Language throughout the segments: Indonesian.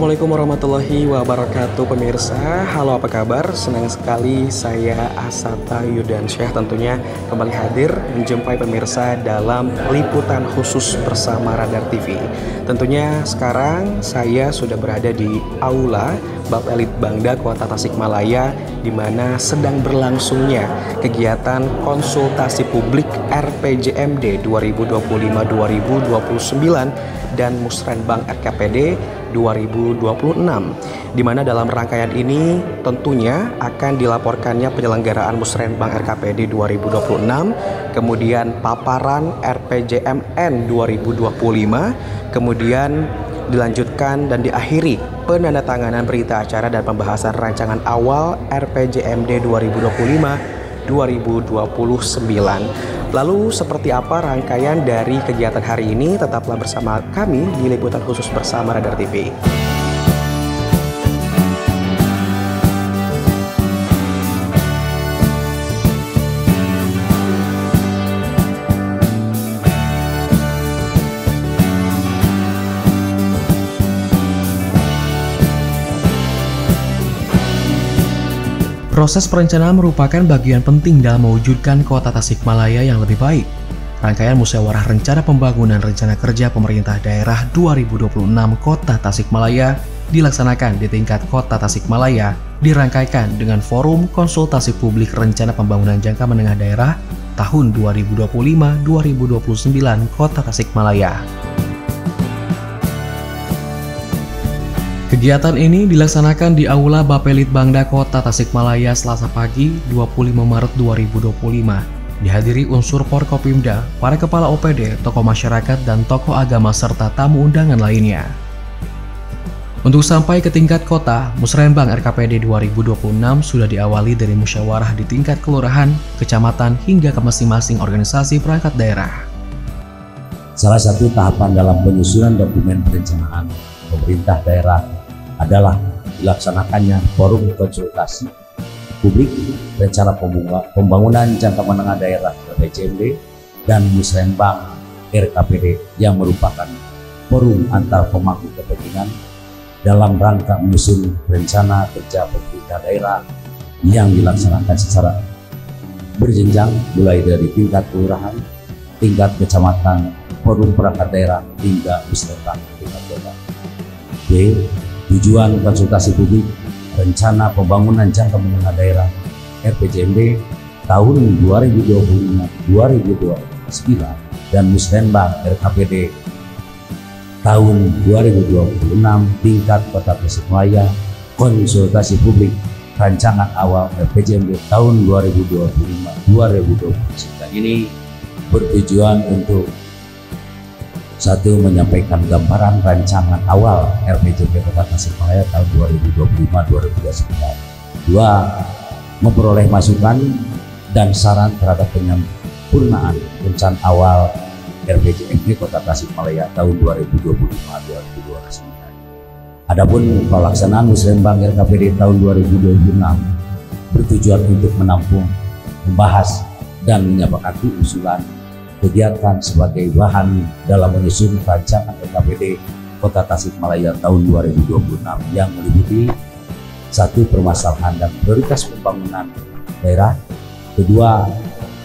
Assalamualaikum warahmatullahi wabarakatuh pemirsa. Halo, apa kabar? Senang sekali saya Asata Yudansyah tentunya kembali hadir menjumpai pemirsa dalam liputan khusus bersama Radar TV. Tentunya sekarang saya sudah berada di Aula Bapelit Bangda Kota Tasikmalaya, di mana sedang berlangsungnya kegiatan konsultasi publik RPJMD 2025-2029 dan Musrenbang RKPD 2026, di mana dalam rangkaian ini tentunya akan dilaporkannya penyelenggaraan Musrenbang RKPD 2026, kemudian paparan RPJMN 2025, kemudian dilanjutkan dan diakhiri penandatanganan berita acara dan pembahasan rancangan awal RPJMD 2025-2029. Lalu seperti apa rangkaian dari kegiatan hari ini? Tetaplah bersama kami di liputan khusus bersama Radar TV. Proses perencanaan merupakan bagian penting dalam mewujudkan kota Tasikmalaya yang lebih baik. Rangkaian Musyawarah Rencana Pembangunan Rencana Kerja Pemerintah Daerah 2026 Kota Tasikmalaya dilaksanakan di tingkat Kota Tasikmalaya, dirangkaikan dengan forum konsultasi publik Rencana Pembangunan Jangka Menengah Daerah tahun 2025-2029 Kota Tasikmalaya. Kegiatan ini dilaksanakan di Aula Bapelit Bangda Kota Tasikmalaya Selasa pagi 25 Maret 2025. Dihadiri unsur Forkopimda, para kepala OPD, tokoh masyarakat, dan tokoh agama serta tamu undangan lainnya. Untuk sampai ke tingkat kota, Musrenbang RKPD 2026 sudah diawali dari musyawarah di tingkat kelurahan, kecamatan, hingga ke masing-masing organisasi perangkat daerah. Salah satu tahapan dalam penyusunan dokumen perencanaan pemerintah daerah adalah dilaksanakannya forum konsultasi publik rencana pembangunan jangka menengah daerah RPJMD dan Musrenbang RKPD yang merupakan forum antar pemangku kepentingan dalam rangka menyusun rencana kerja pemerintah daerah yang dilaksanakan secara berjenjang mulai dari tingkat kelurahan, tingkat kecamatan, forum perangkat daerah hingga Musrenbang tingkat kota. B. Tujuan konsultasi publik Rencana Pembangunan Jangka Menengah Daerah RPJMD tahun 2025-2029 dan Musrenbang RKPD tahun 2026 tingkat Kota Tasikmalaya, konsultasi publik rancangan awal RPJMD tahun 2025-2029 ini bertujuan untuk satu, menyampaikan gambaran rancangan awal RPJMD Kota Tasikmalaya tahun 2025-2029. Dua, memperoleh masukan dan saran terhadap penyempurnaan rencana awal RPJMD Kota Tasikmalaya tahun 2025-2029. Adapun pelaksanaan Musrenbang RKPD tahun 2026 bertujuan untuk menampung, membahas, dan menyepakati usulan kegiatan sebagai bahan dalam menyusun rancangan RKPD Kota Tasikmalaya tahun 2026 yang meliputi satu, permasalahan dan prioritas pembangunan daerah. Kedua,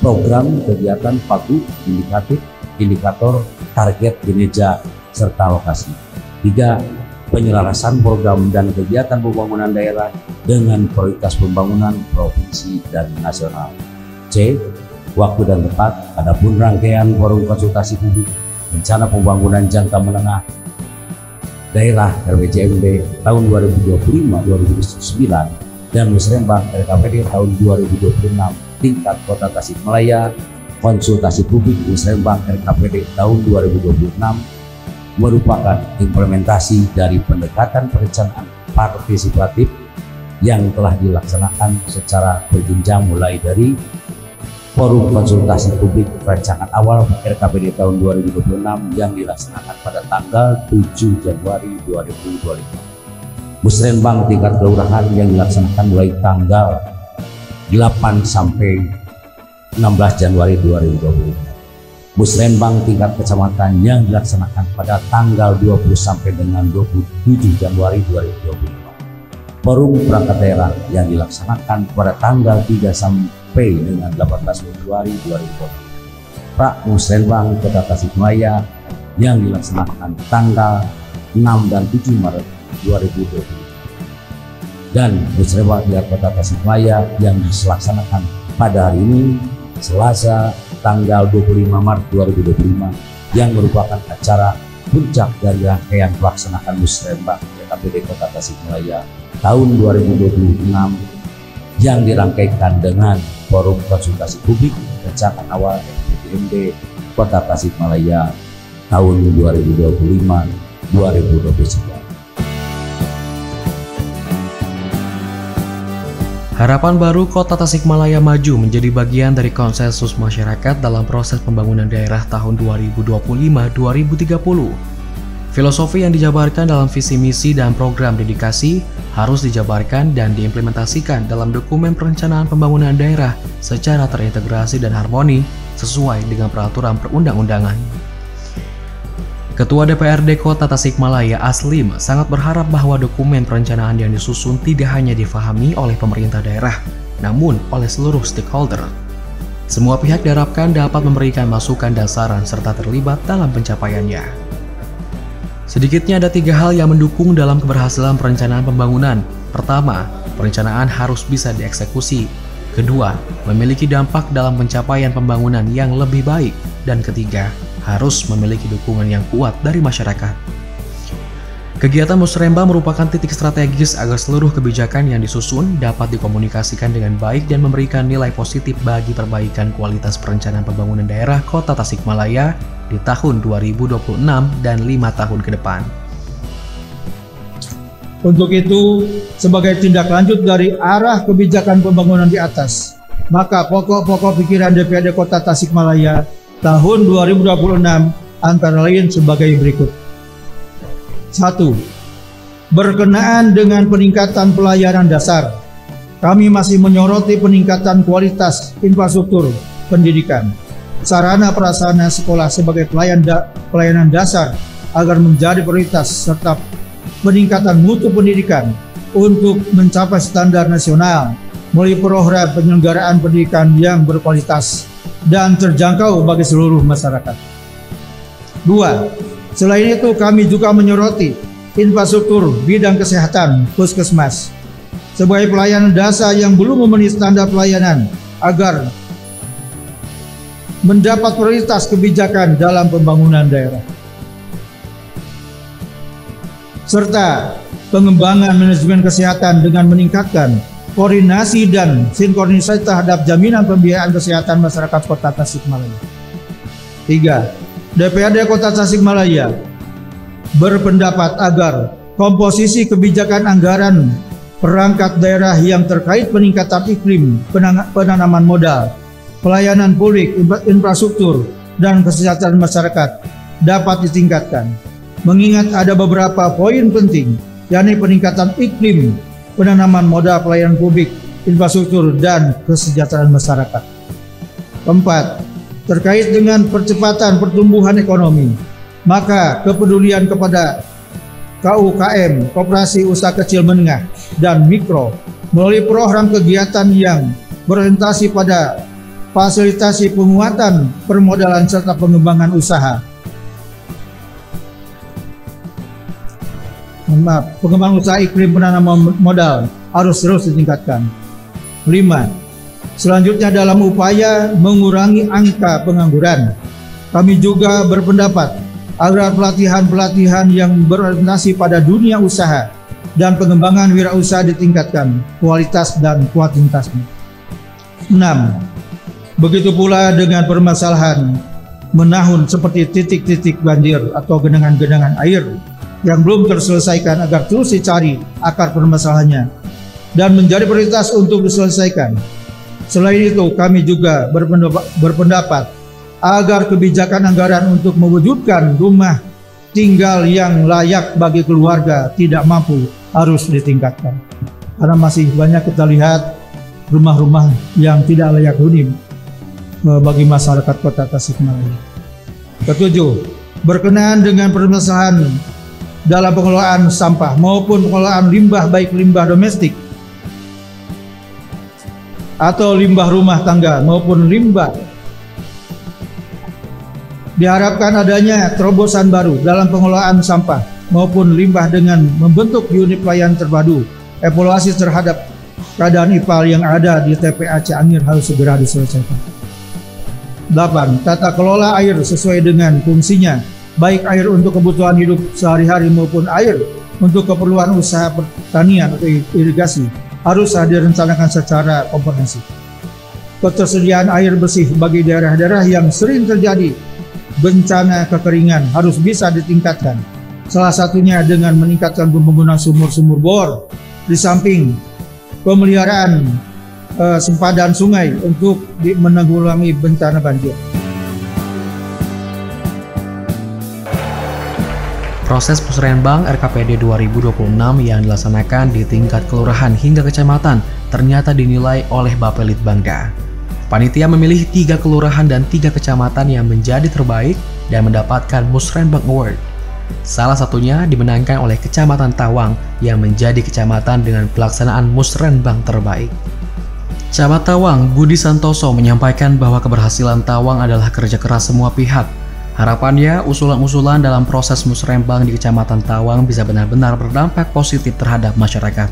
program kegiatan pagu, indikator, target, kinerja, serta lokasi. Tiga, penyelarasan program dan kegiatan pembangunan daerah dengan prioritas pembangunan provinsi dan nasional. C, waktu dan tempat. Adapun rangkaian forum konsultasi publik rencana pembangunan jangka menengah daerah RPJMD tahun 2025-2029 dan Musrenbang RKPD tahun 2026 tingkat Kota Tasikmalaya, konsultasi publik Musrenbang RKPD tahun 2026 merupakan implementasi dari pendekatan perencanaan partisipatif yang telah dilaksanakan secara berjenjang mulai dari forum konsultasi publik rancangan awal RKPD tahun 2026 yang dilaksanakan pada tanggal 7 Januari 2025. Musrenbang tingkat kelurahan yang dilaksanakan mulai tanggal 8 sampai 16 Januari 2025. Musrembang tingkat kecamatan yang dilaksanakan pada tanggal 20 sampai dengan 27 Januari 2025. Forum perangkat daerah yang dilaksanakan pada tanggal 3 sampai dengan 18 Februari 2020. Prak Musrembang Kota Tasikmalaya yang dilaksanakan tanggal 6 dan 7 Maret 2020. Dan Musrembang tingkat Kota Tasikmalaya yang dilaksanakan pada hari ini Selasa tanggal 25 Maret 2025 yang merupakan acara puncak dari rangkaian pelaksanaan Musrembang KPD Kota Tasikmalaya tahun 2026 yang dirangkaikan dengan forum konsultasi publik rencana awal SPPMD Kota Tasikmalaya tahun 2025-2029. Harapan baru Kota Tasikmalaya maju menjadi bagian dari konsensus masyarakat dalam proses pembangunan daerah tahun 2025-2030. Filosofi yang dijabarkan dalam visi misi dan program dedikasi harus dijabarkan dan diimplementasikan dalam dokumen perencanaan pembangunan daerah secara terintegrasi dan harmoni sesuai dengan peraturan perundang-undangan. Ketua DPRD Kota Tasikmalaya Aslim sangat berharap bahwa dokumen perencanaan yang disusun tidak hanya difahami oleh pemerintah daerah, namun oleh seluruh stakeholder. Semua pihak diharapkan dapat memberikan masukan dan saran serta terlibat dalam pencapaiannya. Sedikitnya ada 3 hal yang mendukung dalam keberhasilan perencanaan pembangunan. Pertama, perencanaan harus bisa dieksekusi. Kedua, memiliki dampak dalam pencapaian pembangunan yang lebih baik. Dan ketiga, harus memiliki dukungan yang kuat dari masyarakat. Kegiatan Musrembang merupakan titik strategis agar seluruh kebijakan yang disusun dapat dikomunikasikan dengan baik dan memberikan nilai positif bagi perbaikan kualitas perencanaan pembangunan daerah Kota Tasikmalaya di tahun 2026 dan 5 tahun ke depan. Untuk itu, sebagai tindak lanjut dari arah kebijakan pembangunan di atas, maka pokok-pokok pikiran DPRD Kota Tasikmalaya tahun 2026 antara lain sebagai berikut. 1. Berkenaan dengan peningkatan pelayanan dasar, kami masih menyoroti peningkatan kualitas infrastruktur pendidikan, sarana prasarana sekolah sebagai pelayanan dasar agar menjadi prioritas serta peningkatan mutu pendidikan untuk mencapai standar nasional melalui program penyelenggaraan pendidikan yang berkualitas dan terjangkau bagi seluruh masyarakat. 2. Selain itu, kami juga menyoroti infrastruktur bidang kesehatan puskesmas sebagai pelayanan dasar yang belum memenuhi standar pelayanan agar mendapat prioritas kebijakan dalam pembangunan daerah. Serta pengembangan manajemen kesehatan dengan meningkatkan koordinasi dan sinkronisasi terhadap jaminan pembiayaan kesehatan masyarakat Kota Tasikmalaya. 3. DPRD Kota Tasikmalaya berpendapat agar komposisi kebijakan anggaran perangkat daerah yang terkait peningkatan iklim, penanaman modal, pelayanan publik, infrastruktur, dan kesejahteraan masyarakat dapat ditingkatkan. Mengingat ada beberapa poin penting, yakni peningkatan iklim, penanaman modal, pelayanan publik, infrastruktur, dan kesejahteraan masyarakat. 4. Terkait dengan percepatan pertumbuhan ekonomi, maka kepedulian kepada KUKM, Koperasi Usaha Kecil Menengah dan Mikro, melalui program kegiatan yang berorientasi pada fasilitasi penguatan permodalan serta pengembangan usaha. Pengembangan usaha iklim penanaman modal harus terus ditingkatkan. 5. Selanjutnya, dalam upaya mengurangi angka pengangguran, kami juga berpendapat agar pelatihan-pelatihan yang berorientasi pada dunia usaha dan pengembangan wirausaha ditingkatkan kualitas dan kuantitasnya. 6. Begitu pula dengan permasalahan menahun seperti titik-titik banjir atau genangan-genangan air yang belum terselesaikan agar terus dicari akar permasalahannya dan menjadi prioritas untuk diselesaikan. Selain itu, kami juga berpendapat agar kebijakan anggaran untuk mewujudkan rumah tinggal yang layak bagi keluarga tidak mampu harus ditingkatkan. Karena masih banyak kita lihat rumah-rumah yang tidak layak huni bagi masyarakat Kota Tasikmalaya. Ketujuh, berkenaan dengan permasalahan dalam pengelolaan sampah maupun pengelolaan limbah, baik limbah domestik atau limbah rumah tangga maupun limbah, diharapkan adanya terobosan baru dalam pengelolaan sampah maupun limbah dengan membentuk unit pelayanan terpadu. Evaluasi terhadap keadaan IPAL yang ada di TPA Ciangir harus segera diselesaikan. 8. Tata kelola air sesuai dengan fungsinya, baik air untuk kebutuhan hidup sehari-hari maupun air untuk keperluan usaha pertanian atau irigasi harus direncanakan secara komprehensif. Ketersediaan air bersih bagi daerah-daerah yang sering terjadi bencana kekeringan harus bisa ditingkatkan. Salah satunya dengan meningkatkan pembangunan sumur-sumur bor, di samping pemeliharaan sempadan sungai untuk menanggulangi bencana banjir. Proses Musrenbang RKPD 2026 yang dilaksanakan di tingkat kelurahan hingga kecamatan ternyata dinilai oleh Bapelitbangda. Panitia memilih 3 kelurahan dan 3 kecamatan yang menjadi terbaik dan mendapatkan Musrenbang Award. Salah satunya dimenangkan oleh Kecamatan Tawang yang menjadi kecamatan dengan pelaksanaan Musrenbang terbaik. Camat Tawang Budi Santoso menyampaikan bahwa keberhasilan Tawang adalah kerja keras semua pihak. Harapannya, usulan-usulan dalam proses Musrenbang di Kecamatan Tawang bisa benar-benar berdampak positif terhadap masyarakat.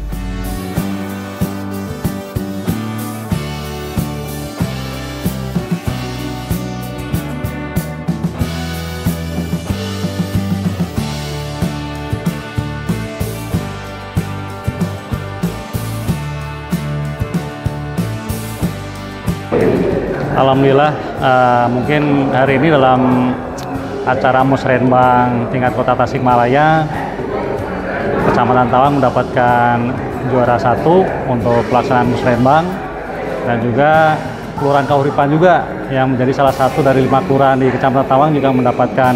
Alhamdulillah, mungkin hari ini dalam acara Musrenbang tingkat Kota Tasikmalaya, Kecamatan Tawang mendapatkan juara 1 untuk pelaksanaan Musrenbang, dan juga Kelurahan Kahuripan juga yang menjadi salah satu dari 5 kelurahan di Kecamatan Tawang juga mendapatkan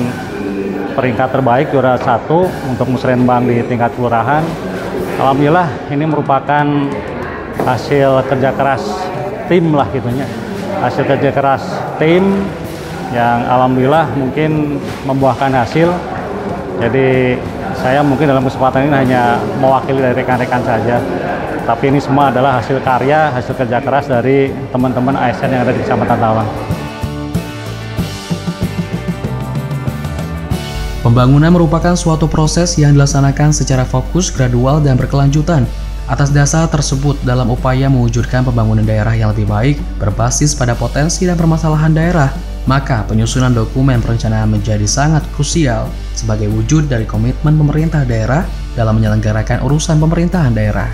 peringkat terbaik juara 1 untuk Musrenbang di tingkat kelurahan. Alhamdulillah, ini merupakan hasil kerja keras tim lah gitunya. Hasil kerja keras tim yang alhamdulillah mungkin membuahkan hasil. Jadi saya mungkin dalam kesempatan ini hanya mewakili dari rekan-rekan saja. Tapi ini semua adalah hasil karya, hasil kerja keras dari teman-teman ASN yang ada di Kecamatan Tawang. Pembangunan merupakan suatu proses yang dilaksanakan secara fokus, gradual, dan berkelanjutan. Atas dasar tersebut, dalam upaya mewujudkan pembangunan daerah yang lebih baik berbasis pada potensi dan permasalahan daerah, maka penyusunan dokumen perencanaan menjadi sangat krusial sebagai wujud dari komitmen pemerintah daerah dalam menyelenggarakan urusan pemerintahan daerah.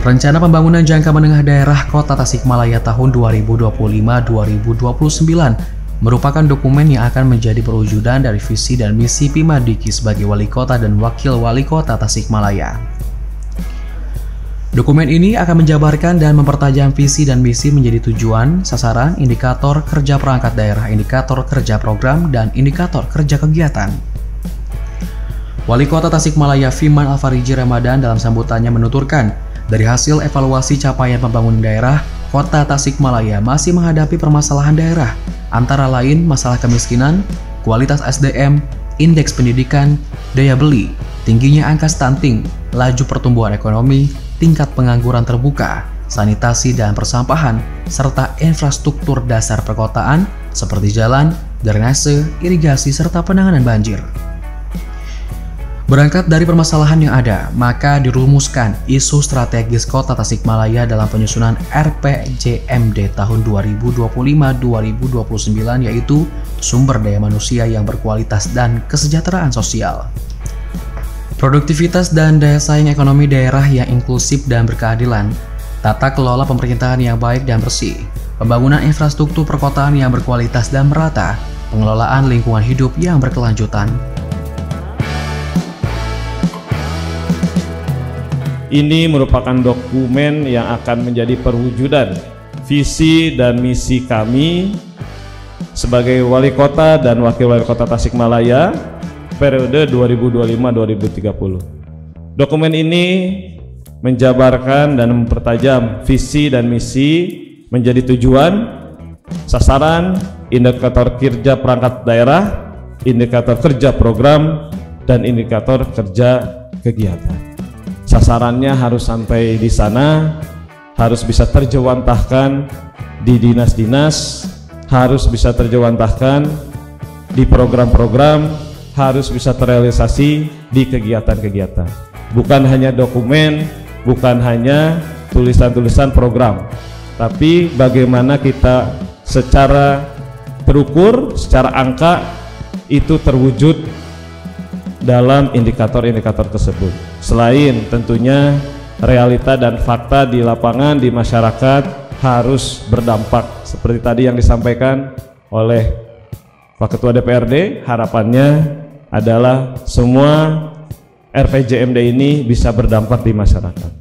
Rencana Pembangunan Jangka Menengah Daerah Kota Tasikmalaya tahun 2025-2029 merupakan dokumen yang akan menjadi perwujudan dari visi dan misi Pima Diki sebagai Wali Kota dan Wakil Wali Kota Tasikmalaya. Dokumen ini akan menjabarkan dan mempertajam visi dan misi menjadi tujuan, sasaran, indikator kerja perangkat daerah, indikator kerja program, dan indikator kerja kegiatan. Wali Kota Tasikmalaya Fiman Alfariji Ramadan dalam sambutannya menuturkan, dari hasil evaluasi capaian pembangunan daerah, Kota Tasikmalaya masih menghadapi permasalahan daerah, antara lain masalah kemiskinan, kualitas SDM, indeks pendidikan, daya beli, tingginya angka stunting, laju pertumbuhan ekonomi, tingkat pengangguran terbuka, sanitasi dan persampahan, serta infrastruktur dasar perkotaan seperti jalan, drainase, irigasi, serta penanganan banjir. Berangkat dari permasalahan yang ada, maka dirumuskan isu strategis Kota Tasikmalaya dalam penyusunan RPJMD tahun 2025-2029, yaitu sumber daya manusia yang berkualitas dan kesejahteraan sosial. Produktivitas dan daya saing ekonomi daerah yang inklusif dan berkeadilan, tata kelola pemerintahan yang baik dan bersih, pembangunan infrastruktur perkotaan yang berkualitas dan merata, pengelolaan lingkungan hidup yang berkelanjutan. Ini merupakan dokumen yang akan menjadi perwujudan visi dan misi kami sebagai Wali Kota dan Wakil Wali Kota Tasikmalaya periode 2025-2030. Dokumen ini menjabarkan dan mempertajam visi dan misi menjadi tujuan, sasaran, indikator kerja perangkat daerah, indikator kerja program, dan indikator kerja kegiatan. Sasarannya harus sampai di sana, harus bisa terjewantahkan di dinas-dinas, harus bisa terjewantahkan di program-program, harus bisa terrealisasi di kegiatan-kegiatan. Bukan hanya dokumen, bukan hanya tulisan-tulisan program, tapi bagaimana kita secara terukur, secara angka itu terwujud dalam indikator-indikator tersebut. Selain tentunya realita dan fakta di lapangan, di masyarakat harus berdampak seperti tadi yang disampaikan oleh Pak Ketua DPRD. Harapannya adalah semua RPJMD ini bisa berdampak di masyarakat.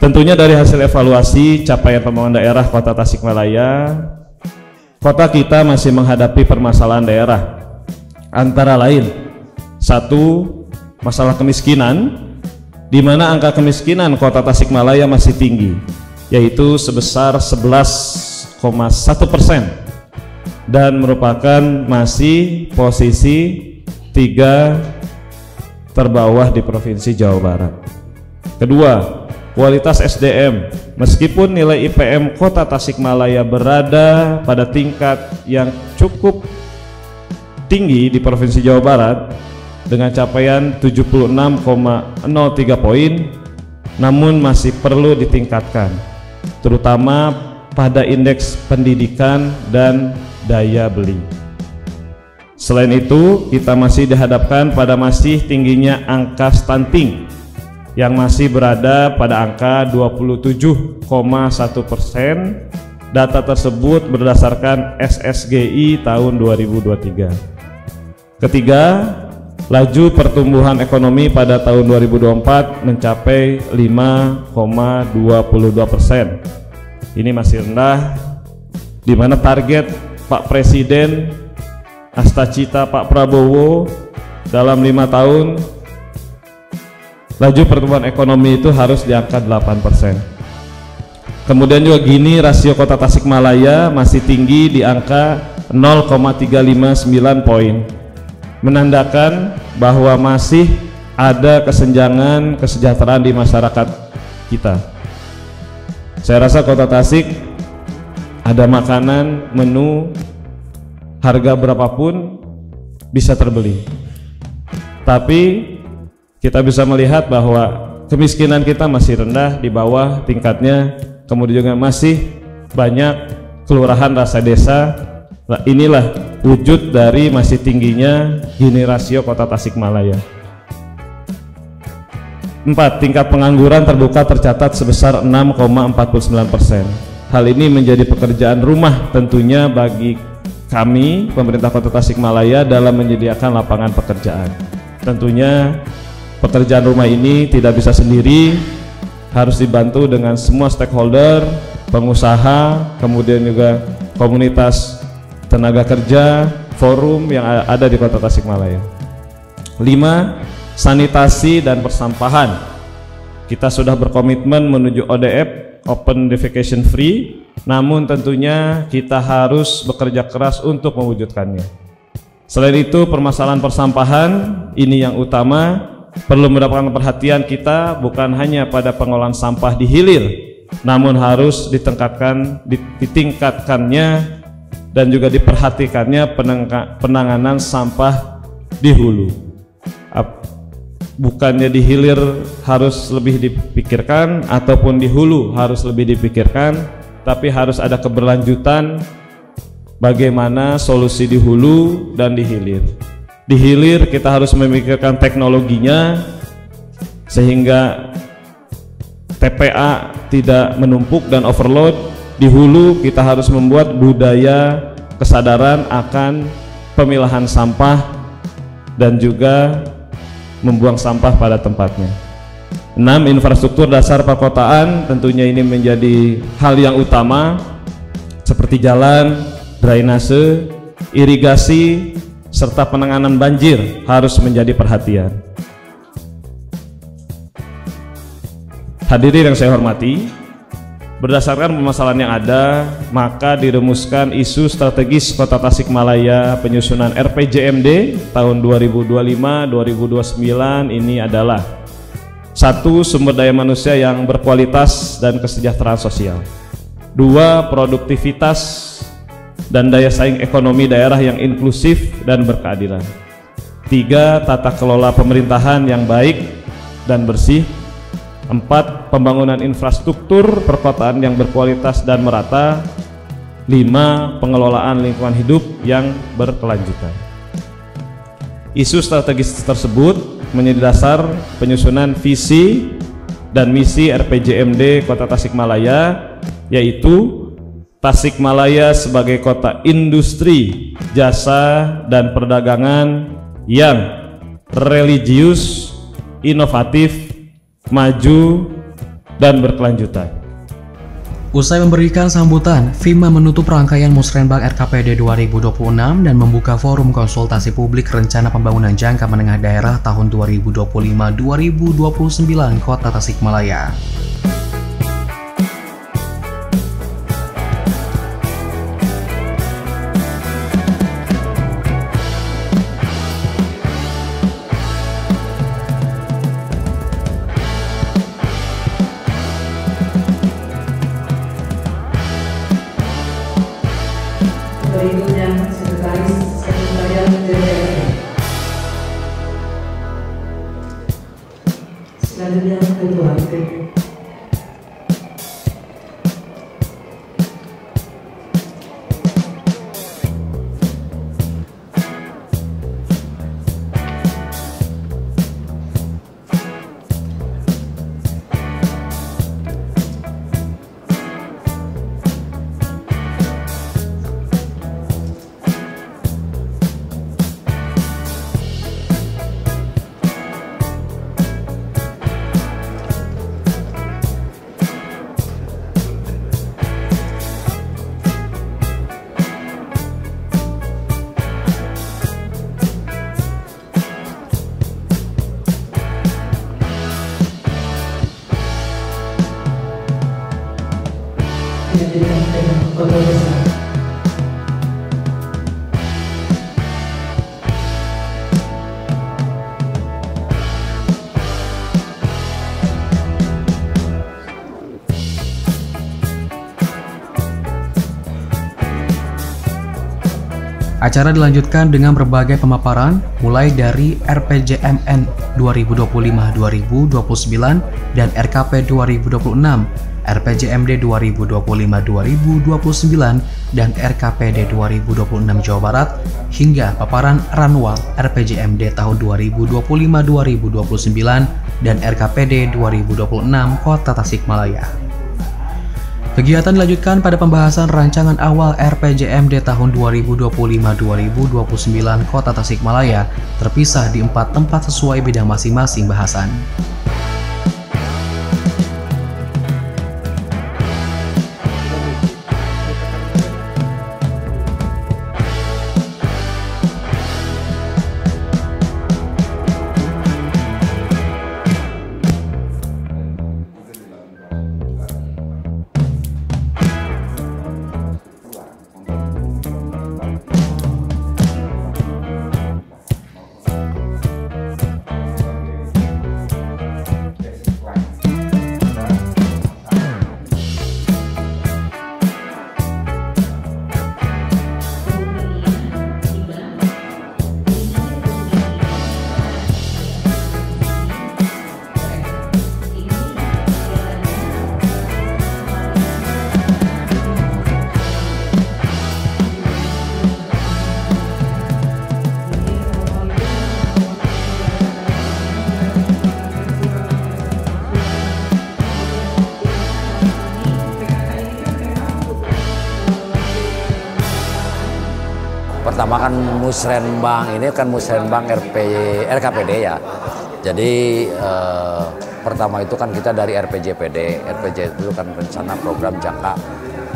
Tentunya dari hasil evaluasi capaian pembangunan daerah Kota Tasikmalaya, kota kita masih menghadapi permasalahan daerah, antara lain satu, masalah kemiskinan, di mana angka kemiskinan Kota Tasikmalaya masih tinggi, yaitu sebesar 11,1% dan merupakan masih posisi 3 terbawah di Provinsi Jawa Barat. Kedua, kualitas SDM, meskipun nilai IPM Kota Tasikmalaya berada pada tingkat yang cukup tinggi di Provinsi Jawa Barat dengan capaian 76,03 poin, namun masih perlu ditingkatkan, terutama pada indeks pendidikan dan daya beli. Selain itu, kita masih dihadapkan pada masih tingginya angka stunting yang masih berada pada angka 27,1%. Data tersebut berdasarkan SSGI tahun 2023. Ketiga, laju pertumbuhan ekonomi pada tahun 2024 mencapai 5,22%. Ini masih rendah, di mana target Pak Presiden Astacita Pak Prabowo dalam 5 tahun laju pertumbuhan ekonomi itu harus di angka 8%. Kemudian juga gini, rasio Kota Tasikmalaya masih tinggi di angka 0,359 poin, menandakan bahwa masih ada kesenjangan kesejahteraan di masyarakat kita. Saya rasa Kota Tasik ada makanan, menu, harga berapapun bisa terbeli, tapi kita bisa melihat bahwa kemiskinan kita masih rendah, di bawah tingkatnya. Kemudian juga masih banyak kelurahan rasa desa. Nah, inilah wujud dari masih tingginya Gini rasio Kota Tasikmalaya. 4. Tingkat pengangguran terbuka tercatat sebesar 6,49%. Hal ini menjadi pekerjaan rumah tentunya bagi kami, pemerintah Kota Tasikmalaya, dalam menyediakan lapangan pekerjaan. Tentunya pekerjaan rumah ini tidak bisa sendiri, harus dibantu dengan semua stakeholder, pengusaha, kemudian juga komunitas tenaga kerja, forum yang ada di Kota Tasikmalaya. 5. Sanitasi dan persampahan. Kita sudah berkomitmen menuju ODF, Open Defecation Free, namun tentunya kita harus bekerja keras untuk mewujudkannya. Selain itu, permasalahan persampahan ini yang utama perlu mendapatkan perhatian kita, bukan hanya pada pengolahan sampah di hilir, namun harus ditingkatkannya dan juga diperhatikannya penanganan sampah di hulu. bukannya di hilir harus lebih dipikirkan ataupun di hulu harus lebih dipikirkan, tapi harus ada keberlanjutan bagaimana solusi di hulu dan di hilir. Di hilir kita harus memikirkan teknologinya sehingga TPA tidak menumpuk dan overload. Di hulu kita harus membuat budaya kesadaran akan pemilahan sampah dan juga membuang sampah pada tempatnya. 6. Infrastruktur dasar perkotaan, tentunya ini menjadi hal yang utama seperti jalan, drainase, irigasi, serta penanganan banjir harus menjadi perhatian. Hadirin yang saya hormati, berdasarkan permasalahan yang ada, maka dirumuskan isu strategis Kota Tasikmalaya penyusunan RPJMD tahun 2025-2029 ini adalah: 1. Sumber daya manusia yang berkualitas dan kesejahteraan sosial. 2. Produktivitas dan daya saing ekonomi daerah yang inklusif dan berkeadilan. 3. Tata kelola pemerintahan yang baik dan bersih. 4. Pembangunan infrastruktur perkotaan yang berkualitas dan merata. 5. Pengelolaan lingkungan hidup yang berkelanjutan. Isu strategis tersebut menjadi dasar penyusunan visi dan misi RPJMD Kota Tasikmalaya, yaitu Tasikmalaya sebagai kota industri, jasa, dan perdagangan yang religius, inovatif, maju, dan berkelanjutan. Usai memberikan sambutan, FIMA menutup rangkaian Musrenbang RKPD 2026 dan membuka forum konsultasi publik rencana pembangunan jangka menengah daerah tahun 2025-2029 Kota Tasikmalaya. Berikutnya Sekretaris Sekretariat DPRD. Selanjutnya Ketua DPRD. Kota Besar. Acara dilanjutkan dengan berbagai pemaparan, mulai dari RPJMN 2025-2029 dan RKP 2026, RPJMD 2025-2029, dan RKPD 2026 Jawa Barat, hingga paparan Ranwal RPJMD tahun 2025-2029 dan RKPD 2026 Kota Tasikmalaya. Kegiatan dilanjutkan pada pembahasan rancangan awal RPJMD tahun 2025-2029 Kota Tasikmalaya, terpisah di 4 tempat sesuai bidang masing-masing bahasan. pertama kan musrenbang ini kan musrenbang RKPD ya. Jadi pertama itu kan kita dari RPJPD. RPJ itu kan rencana program jangka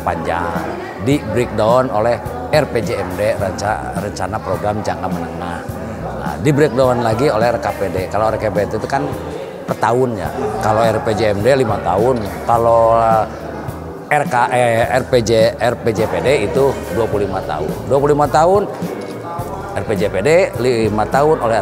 panjang, di breakdown oleh RPJMD, rencana program jangka menengah. Nah, di breakdown lagi oleh RKPD. Kalau RKPD itu kan per tahun ya. Kalau RPJMD 5 tahun. Kalau RPJPD itu 25 tahun. 25 tahun RPJPD, 5 tahun oleh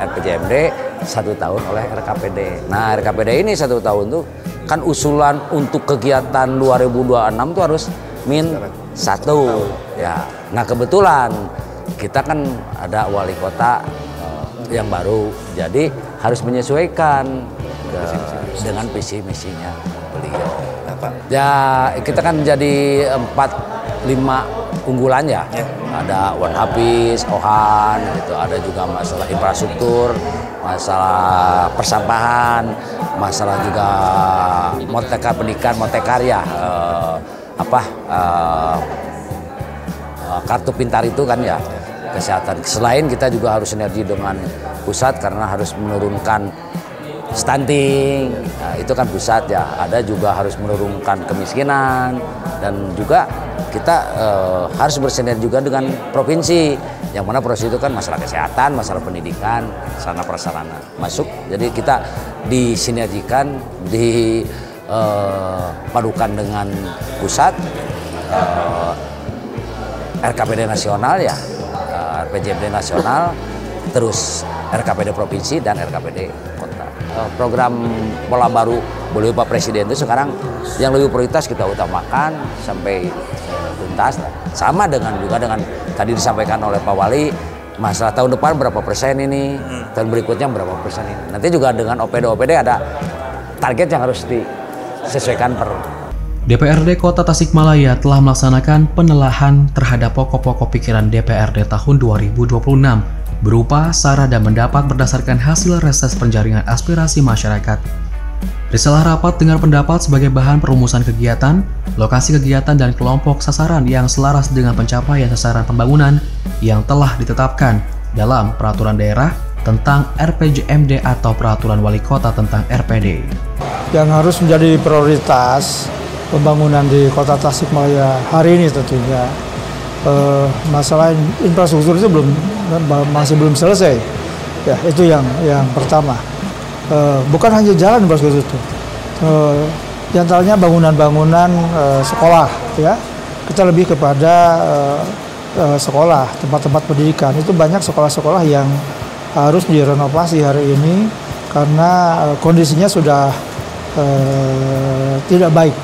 RPJMD, 1 tahun oleh RKPD. Nah, RKPD ini 1 tahun tuh kan usulan untuk kegiatan 2026 tuh harus -1 ya. Nah, kebetulan kita kan ada wali kota yang baru, jadi harus menyesuaikan dengan visi misinya beliau. Ya, kita kan jadi 4-5 unggulan ya. Ada Wan Hafiz, Ohan, gitu. Ada juga masalah infrastruktur, masalah persampahan, masalah juga motekar pendidikan, motekar ya, kartu pintar itu kan ya, kesehatan. Selain kita juga harus sinergi dengan pusat karena harus menurunkan stunting, nah, itu kan pusat ya. Ada juga harus menurunkan kemiskinan, dan juga kita harus bersinergi juga dengan provinsi, yang mana provinsi itu kan masalah kesehatan, masalah pendidikan, sarana prasarana masuk. Jadi kita disinergikan, dipadukan dengan pusat, RKPD nasional ya, RPJMD nasional, terus RKPD provinsi dan RKPD kota. Program pola baru boleh Pak Presiden itu sekarang yang lebih prioritas kita utamakan sampai tuntas. Sama dengan tadi disampaikan oleh Pak Wali, masalah tahun depan berapa persen ini, tahun berikutnya berapa persen ini. Nanti juga dengan OPD ada target yang harus disesuaikan per. DPRD Kota Tasikmalaya telah melaksanakan penelahan terhadap pokok-pokok pikiran DPRD tahun 2026 berupa sarah dan pendapat berdasarkan hasil reses penjaringan aspirasi masyarakat. Risalah rapat dengar pendapat sebagai bahan perumusan kegiatan, lokasi kegiatan dan kelompok sasaran yang selaras dengan pencapaian sasaran pembangunan yang telah ditetapkan dalam peraturan daerah tentang RPJMD atau peraturan wali kota tentang RPD. Yang harus menjadi prioritas pembangunan di Kota Tasikmalaya hari ini tentunya masalah infrastruktur itu masih belum selesai. Ya, itu yang pertama. Bukan hanya jalan infrastruktur itu. Di antaranya bangunan-bangunan sekolah ya. Kita lebih kepada sekolah, tempat-tempat pendidikan. Itu banyak sekolah-sekolah yang harus direnovasi hari ini karena kondisinya sudah tidak baik.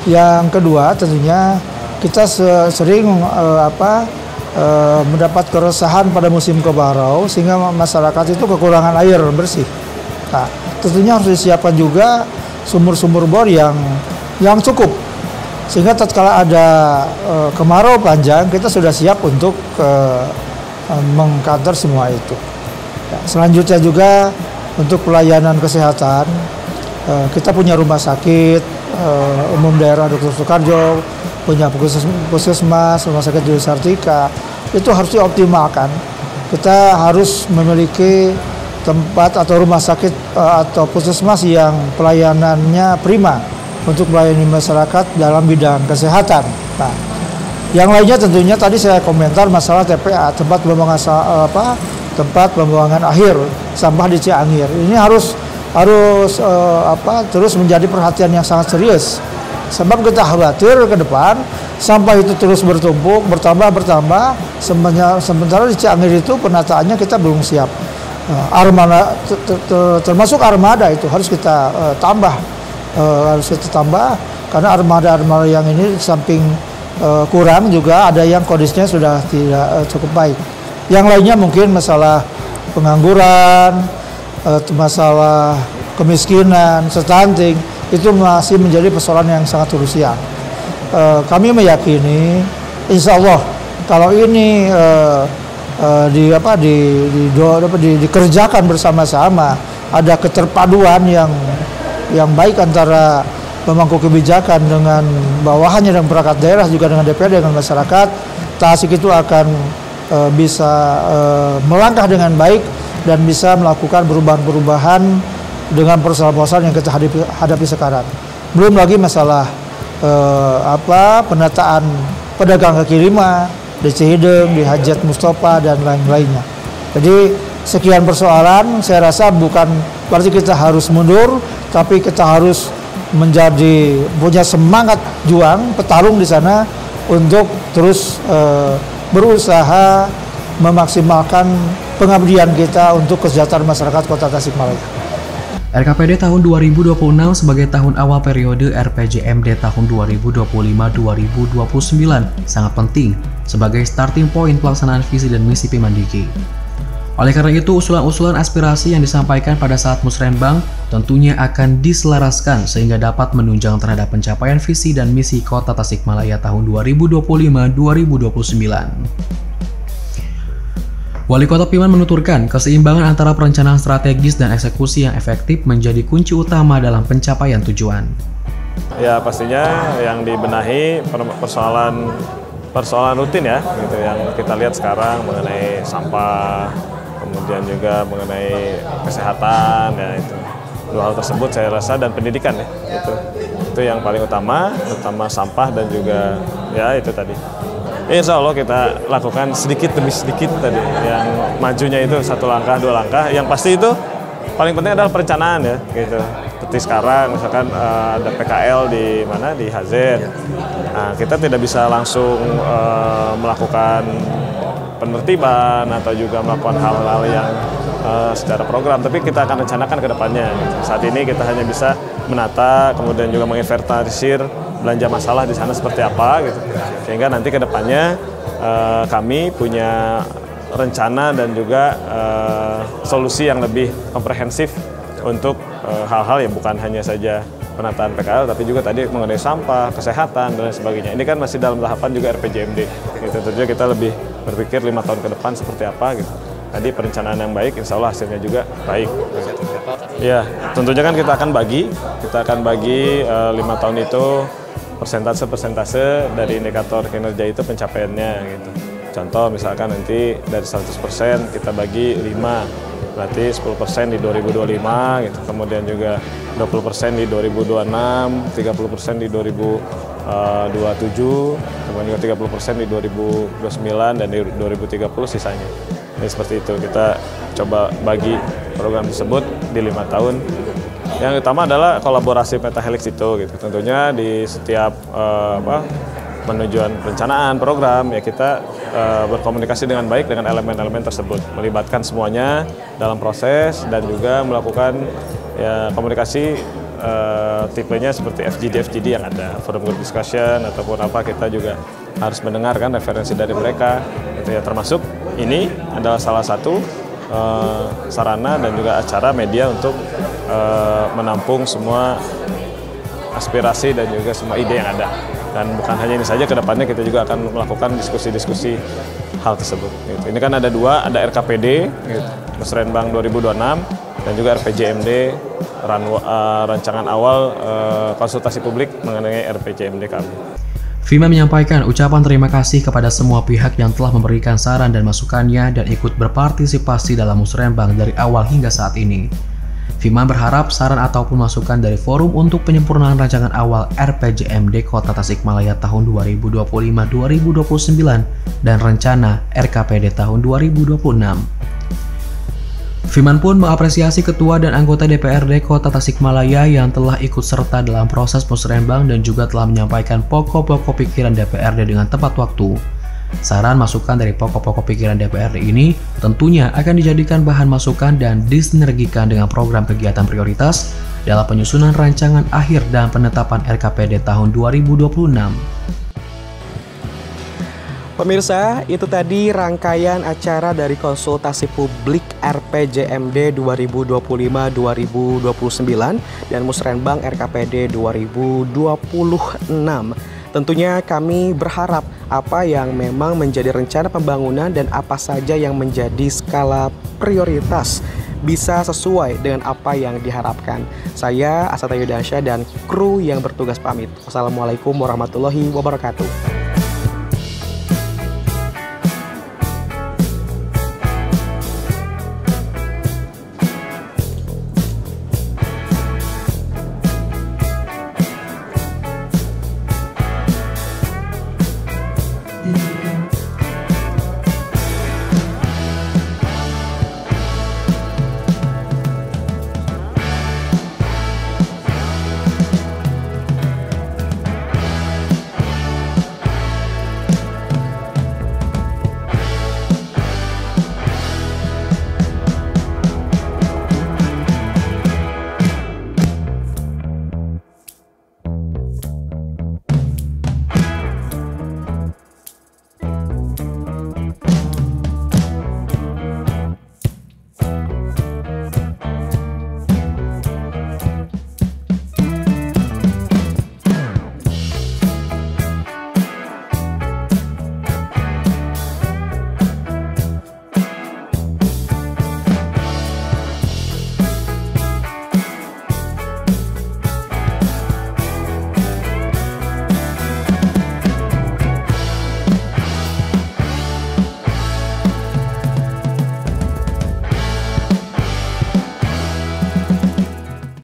Yang kedua tentunya kita sering mendapat keresahan pada musim kemarau sehingga masyarakat itu kekurangan air bersih. Nah, tentunya harus disiapkan juga sumur-sumur bor yang cukup sehingga tatkala ada kemarau panjang kita sudah siap untuk mengcounter semua itu. Ya, selanjutnya juga untuk pelayanan kesehatan kita punya rumah sakit umum daerah Dr. Soekarjo, punya puskesmas, rumah sakit Dewi Sartika, itu harus dioptimalkan. Kita harus memiliki tempat atau rumah sakit atau puskesmas yang pelayanannya prima untuk melayani masyarakat dalam bidang kesehatan. Nah, yang lainnya tentunya tadi saya komentar masalah TPA, tempat pembuangan akhir sampah di Ciangir. Ini harus terus menjadi perhatian yang sangat serius. Sebab kita khawatir ke depan sampah itu terus bertambah. Sementara di Ciangir itu penataannya kita belum siap. Armada termasuk armada itu harus kita tambah, karena armada yang ini samping kurang juga ada yang kondisinya sudah tidak cukup baik. Yang lainnya mungkin masalah pengangguran, masalah kemiskinan, stunting, itu masih menjadi persoalan yang sangat krusial. Kami meyakini, insya Allah kalau ini dikerjakan bersama-sama, ada keterpaduan yang baik antara pemangku kebijakan dengan bawahannya dan perangkat daerah juga dengan DPRD dengan masyarakat, Tasik itu akan bisa melangkah dengan baik dan bisa melakukan perubahan-perubahan dengan persoalan-persoalan yang kita hadapi sekarang. Belum lagi masalah penataan pedagang kaki lima di Cihideng, di Hajat Mustafa dan lain-lainnya. Jadi sekian persoalan, saya rasa bukan berarti kita harus mundur, tapi kita harus punya semangat juang, petarung di sana untuk terus berusaha memaksimalkan pengabdian kita untuk kesejahteraan masyarakat Kota Tasikmalaya. RKPD tahun 2026 sebagai tahun awal periode RPJMD tahun 2025-2029 sangat penting sebagai starting point pelaksanaan visi dan misi Pemandiki. Oleh karena itu, usulan-usulan aspirasi yang disampaikan pada saat Musrenbang tentunya akan diselaraskan sehingga dapat menunjang terhadap pencapaian visi dan misi Kota Tasikmalaya tahun 2025-2029. Wali Kota Piman menuturkan keseimbangan antara perencanaan strategis dan eksekusi yang efektif menjadi kunci utama dalam pencapaian tujuan. Ya pastinya yang dibenahi persoalan rutin ya, gitu yang kita lihat sekarang mengenai sampah, kemudian juga mengenai kesehatan ya itu. Dua hal tersebut saya rasa dan pendidikan ya, itu yang paling utama, terutama sampah dan juga ya itu tadi. Insya Allah kita lakukan sedikit demi sedikit tadi, yang majunya itu 1 langkah, 2 langkah. Yang pasti itu paling penting adalah perencanaan ya, gitu. Seperti sekarang, misalkan ada PKL di mana di HZ. Nah, kita tidak bisa langsung melakukan penertiban atau juga melakukan hal-hal yang secara program, tapi kita akan rencanakan ke depannya. Saat ini kita hanya bisa menata, kemudian juga menginventarisir belanja masalah di sana seperti apa gitu. Sehingga nanti ke depannya kami punya rencana dan juga solusi yang lebih komprehensif untuk hal-hal yang bukan hanya saja penataan PKL tapi juga tadi mengenai sampah, kesehatan dan lain sebagainya. Ini kan masih dalam tahapan juga RPJMD. Gitu. Tentunya kita lebih berpikir 5 tahun ke depan seperti apa gitu. Tadi perencanaan yang baik, insya Allah hasilnya juga baik. Ya, tentunya kan kita akan bagi 5 tahun itu persentase dari indikator kinerja itu pencapaiannya gitu. Contoh misalkan nanti dari 100% kita bagi 5, berarti 10% di 2025 gitu. Kemudian juga 20% di 2026, 30% di 2027, kemudian juga 30% di 2029 dan di 2030 sisanya. Ini seperti itu, kita coba bagi program tersebut di 5 tahun. Yang utama adalah kolaborasi pentahelix itu gitu. Tentunya di setiap penujuan perencanaan program ya kita berkomunikasi dengan baik dengan elemen-elemen tersebut, melibatkan semuanya dalam proses dan juga melakukan ya komunikasi tipenya seperti FGD yang ada, forum group discussion ataupun apa, kita juga harus mendengarkan referensi dari mereka. Itu ya, termasuk ini adalah salah satu sarana dan juga acara media untuk menampung semua aspirasi dan juga semua ide yang ada. Dan bukan hanya ini saja, ke depannya kita juga akan melakukan diskusi-diskusi hal tersebut. Gitu. Ini kan ada 2, ada RKPD, gitu, Musrenbang 2026, dan juga RPJMD, rancangan awal konsultasi publik mengenai RPJMD kami. Fima menyampaikan ucapan terima kasih kepada semua pihak yang telah memberikan saran dan masukannya dan ikut berpartisipasi dalam Musrenbang dari awal hingga saat ini. Fima berharap saran ataupun masukan dari forum untuk penyempurnaan rancangan awal RPJMD Kota Tasikmalaya tahun 2025-2029 dan rencana RKPD tahun 2026. Fiman pun mengapresiasi ketua dan anggota DPRD Kota Tasikmalaya yang telah ikut serta dalam proses Musrenbang dan juga telah menyampaikan pokok-pokok pikiran DPRD dengan tepat waktu. Saran masukan dari pokok-pokok pikiran DPRD ini tentunya akan dijadikan bahan masukan dan disinergikan dengan program kegiatan prioritas dalam penyusunan rancangan akhir dan penetapan RKPD tahun 2026. Pemirsa, itu tadi rangkaian acara dari konsultasi publik RPJMD 2025-2029 dan Musrenbang RKPD 2026. Tentunya kami berharap apa yang memang menjadi rencana pembangunan dan apa saja yang menjadi skala prioritas bisa sesuai dengan apa yang diharapkan. Saya Asata Yudansyah dan kru yang bertugas pamit. Wassalamualaikum warahmatullahi wabarakatuh.